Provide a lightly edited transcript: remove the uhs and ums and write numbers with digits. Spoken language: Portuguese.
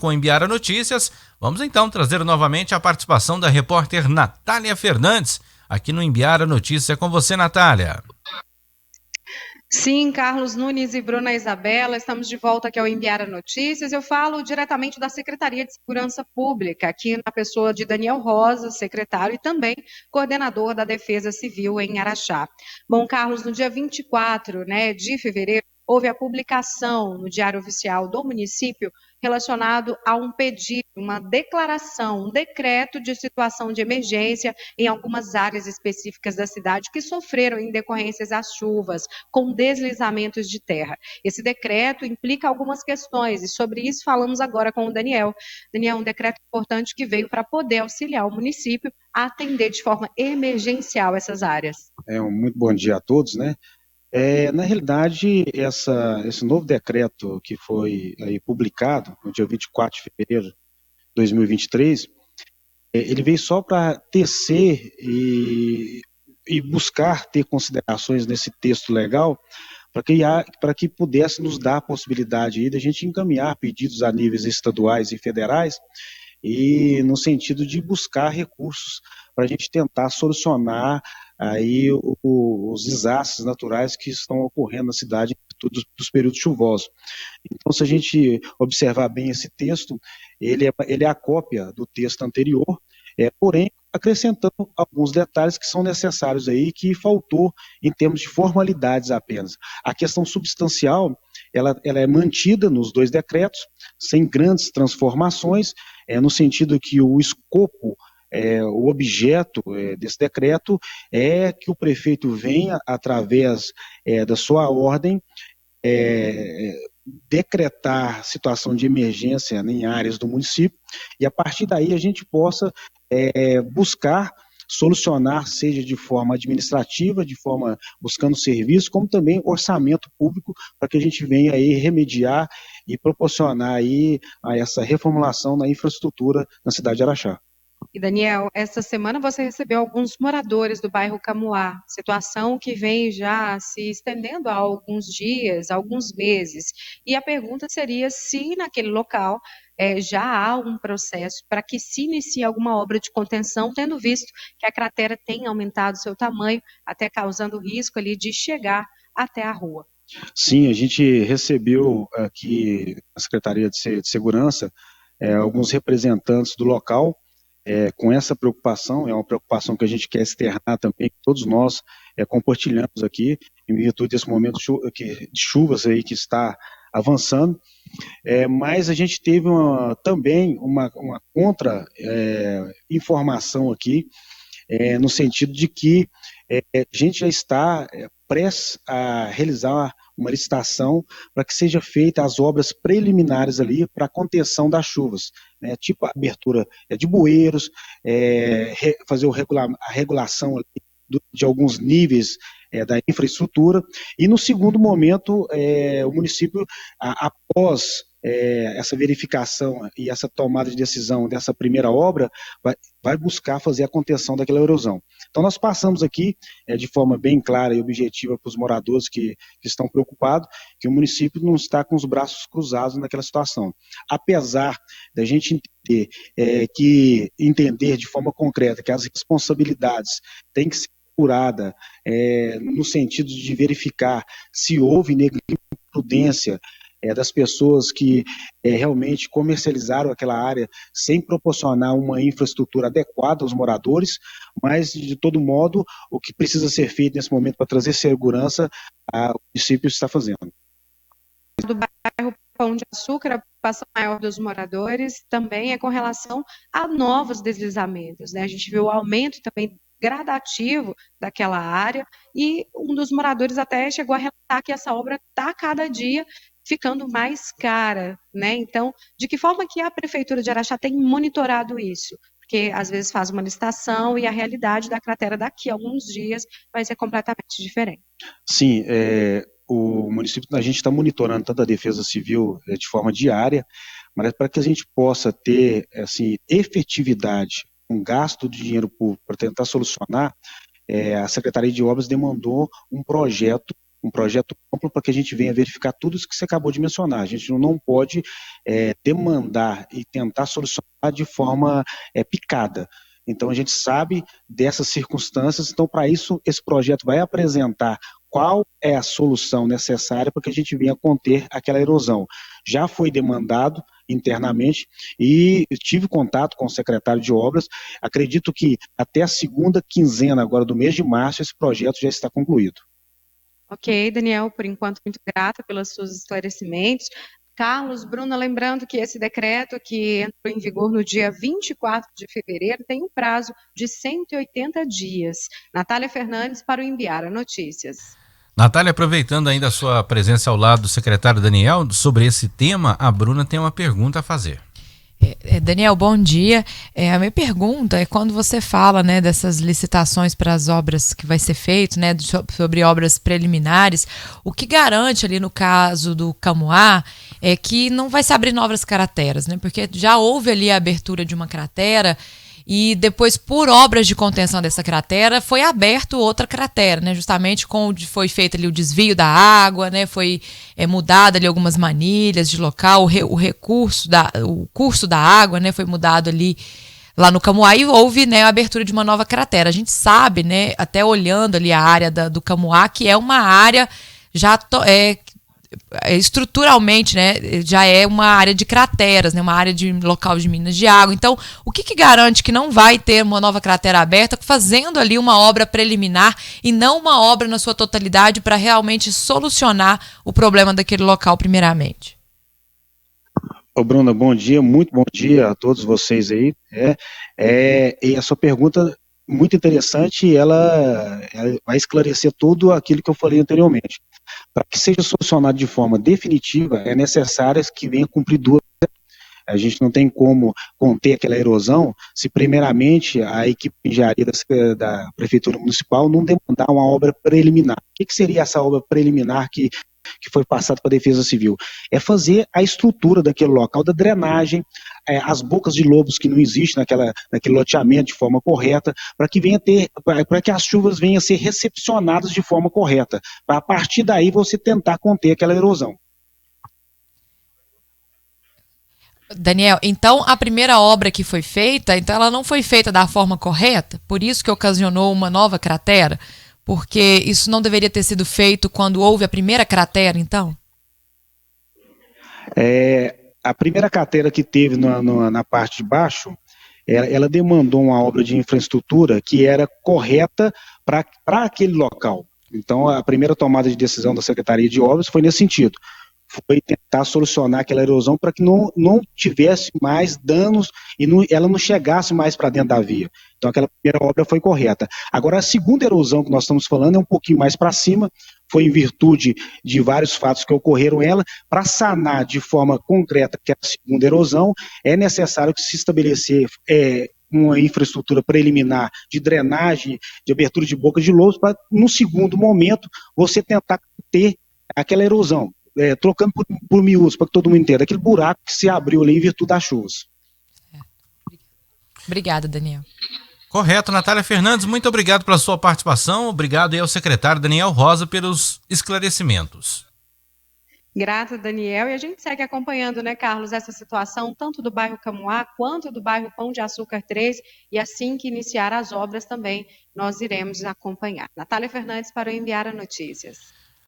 com o Imbirara Notícias. Vamos então trazer novamente a participação da repórter Natália Fernandes, aqui no Imbirara Notícias. É com você, Natália. Sim, Carlos Nunes e Bruna Isabela, estamos de volta aqui ao Imbirara Notícias. Eu falo diretamente da Secretaria de Segurança Pública, aqui na pessoa de Daniel Rosa, secretário e também coordenador da Defesa Civil em Araxá. Bom, Carlos, no dia 24, de fevereiro, houve a publicação no Diário Oficial do município relacionado a um pedido, uma declaração, um decreto de situação de emergência em algumas áreas específicas da cidade que sofreram em decorrências das chuvas, com deslizamentos de terra. Esse decreto implica algumas questões e sobre isso falamos agora com o Daniel. Daniel, um decreto importante que veio para poder auxiliar o município a atender de forma emergencial essas áreas. Muito bom dia a todos, né? Na realidade, esse novo decreto que foi aí publicado no dia 24 de fevereiro de 2023, ele veio só para tecer e buscar ter considerações nesse texto legal para que pudesse nos dar a possibilidade aí da gente encaminhar pedidos a níveis estaduais e federais e no sentido de buscar recursos para a gente tentar solucionar aí os desastres naturais que estão ocorrendo na cidade dos períodos chuvosos. Então, se a gente observar bem esse texto, ele é a cópia do texto anterior, porém acrescentando alguns detalhes que são necessários aí, que faltou em termos de formalidades apenas. A questão substancial, ela é mantida nos dois decretos, sem grandes transformações, no sentido que o escopo, o objeto desse decreto é que o prefeito venha, através da sua ordem, decretar situação de emergência em áreas do município, e a partir daí a gente possa buscar solucionar, seja de forma administrativa, de forma buscando serviço, como também orçamento público, para que a gente venha aí remediar e proporcionar aí essa reformulação na infraestrutura na cidade de Araxá. E Daniel, esta semana você recebeu alguns moradores do bairro Camuá, situação que vem já se estendendo há alguns dias, alguns meses. E a pergunta seria se naquele local já há um processo para que se inicie alguma obra de contenção, tendo visto que a cratera tem aumentado seu tamanho, até causando risco ali de chegar até a rua. Sim, a gente recebeu aqui na Secretaria de Segurança alguns representantes do local, com essa preocupação. É uma preocupação que a gente quer externar também, que todos nós compartilhamos aqui, em virtude desse momento de chuvas aí que está avançando, mas a gente teve também uma contra-informação aqui, no sentido de que a gente já está prestes a realizar uma licitação para que seja feita as obras preliminares ali para a contenção das chuvas, né, tipo a abertura de bueiros, fazer a regulação ali de alguns níveis da infraestrutura, e no segundo momento o município, após essa verificação e essa tomada de decisão dessa primeira obra, vai buscar fazer a contenção daquela erosão. Então nós passamos aqui de forma bem clara e objetiva para os moradores que estão preocupados, que o município não está com os braços cruzados naquela situação. Apesar da gente entender de forma concreta que as responsabilidades têm que ser apurada, no sentido de verificar se houve negligência das pessoas que realmente comercializaram aquela área sem proporcionar uma infraestrutura adequada aos moradores, mas, de todo modo, o que precisa ser feito nesse momento para trazer segurança, o município está fazendo. Do bairro Pão de Açúcar, a preocupação maior dos moradores também é com relação a novos deslizamentos, né? A gente viu o aumento também gradativo daquela área, e um dos moradores até chegou a relatar que essa obra está cada dia ficando mais cara, né? Então, de que forma que a Prefeitura de Araxá tem monitorado isso? Porque às vezes faz uma licitação e a realidade da cratera daqui a alguns dias vai ser completamente diferente. Sim, o município, a gente está monitorando tanto a Defesa Civil de forma diária, mas para que a gente possa ter assim, efetividade, um gasto de dinheiro público para tentar solucionar, a Secretaria de Obras demandou um projeto um projeto amplo para que a gente venha verificar tudo isso que você acabou de mencionar. A gente não pode demandar e tentar solucionar de forma picada. Então, a gente sabe dessas circunstâncias, então, para isso, esse projeto vai apresentar qual é a solução necessária para que a gente venha conter aquela erosão. Já foi demandado internamente e tive contato com o secretário de obras. Acredito que até a segunda quinzena agora do mês de março esse projeto já está concluído. Ok, Daniel, por enquanto muito grata pelos seus esclarecimentos. Carlos, Bruna, lembrando que esse decreto que entrou em vigor no dia 24 de fevereiro tem um prazo de 180 dias. Natália Fernandes para o Imbirara Notícias. Natália, aproveitando ainda a sua presença ao lado do secretário Daniel, sobre esse tema, a Bruna tem uma pergunta a fazer. Daniel, bom dia. A minha pergunta é quando você fala, né, dessas licitações para as obras que vai ser feito, né, sobre obras preliminares, o que garante ali no caso do Camuá é que não vai se abrir novas crateras, né, porque já houve ali a abertura de uma cratera e depois, por obras de contenção dessa cratera, foi aberto outra cratera, né? Justamente onde foi feito ali o desvio da água, né? Foi mudado ali algumas manilhas de local, o curso da água, né? Foi mudado ali lá no Camuá e houve, né, a abertura de uma nova cratera. A gente sabe, né, até olhando ali a área do Camuá, que é uma área já estruturalmente, né, já é uma área de crateras, né, uma área de local de minas de água. Então, o que garante que não vai ter uma nova cratera aberta, fazendo ali uma obra preliminar e não uma obra na sua totalidade para realmente solucionar o problema daquele local primeiramente? Ô, Bruna, bom dia, muito bom dia a todos vocês aí. E a sua pergunta muito interessante e ela vai esclarecer tudo aquilo que eu falei anteriormente. Para que seja solucionado de forma definitiva, é necessário que venha cumprir duas. A gente não tem como conter aquela erosão se, primeiramente, a equipe de engenharia da Prefeitura Municipal não demandar uma obra preliminar. O que seria essa obra preliminar que foi passada para a Defesa Civil? É fazer a estrutura daquele local, da drenagem, as bocas de lobos que não existem naquele loteamento de forma correta, para que as chuvas venham a ser recepcionadas de forma correta, para a partir daí você tentar conter aquela erosão. Daniel, então a primeira obra que foi feita, então ela não foi feita da forma correta, por isso que ocasionou uma nova cratera? Porque isso não deveria ter sido feito quando houve a primeira cratera, então? A primeira cratera que teve na parte de baixo, ela demandou uma obra de infraestrutura que era correta para aquele local. Então, a primeira tomada de decisão da Secretaria de Obras foi nesse sentido. Foi tentar solucionar aquela erosão para que não tivesse mais danos e ela não chegasse mais para dentro da via. Então, aquela primeira obra foi correta. Agora, a segunda erosão que nós estamos falando é um pouquinho mais para cima, foi em virtude de vários fatos que ocorreram ela. Para sanar de forma concreta que é a segunda erosão, é necessário que se estabelecer uma infraestrutura preliminar de drenagem, de abertura de boca de lobos, para, no segundo momento, você tentar ter aquela erosão. Trocando por miúdos, para que todo mundo entenda, aquele buraco que se abriu ali em virtude das chuvas. Obrigada, Daniel. Correto, Natália Fernandes, muito obrigado pela sua participação, obrigado aí ao secretário Daniel Rosa pelos esclarecimentos. Grata, Daniel, e a gente segue acompanhando, né, Carlos, essa situação tanto do bairro Camuá quanto do bairro Pão de Açúcar 3, e assim que iniciar as obras também nós iremos acompanhar. Natália Fernandes para o Imbirara Notícias.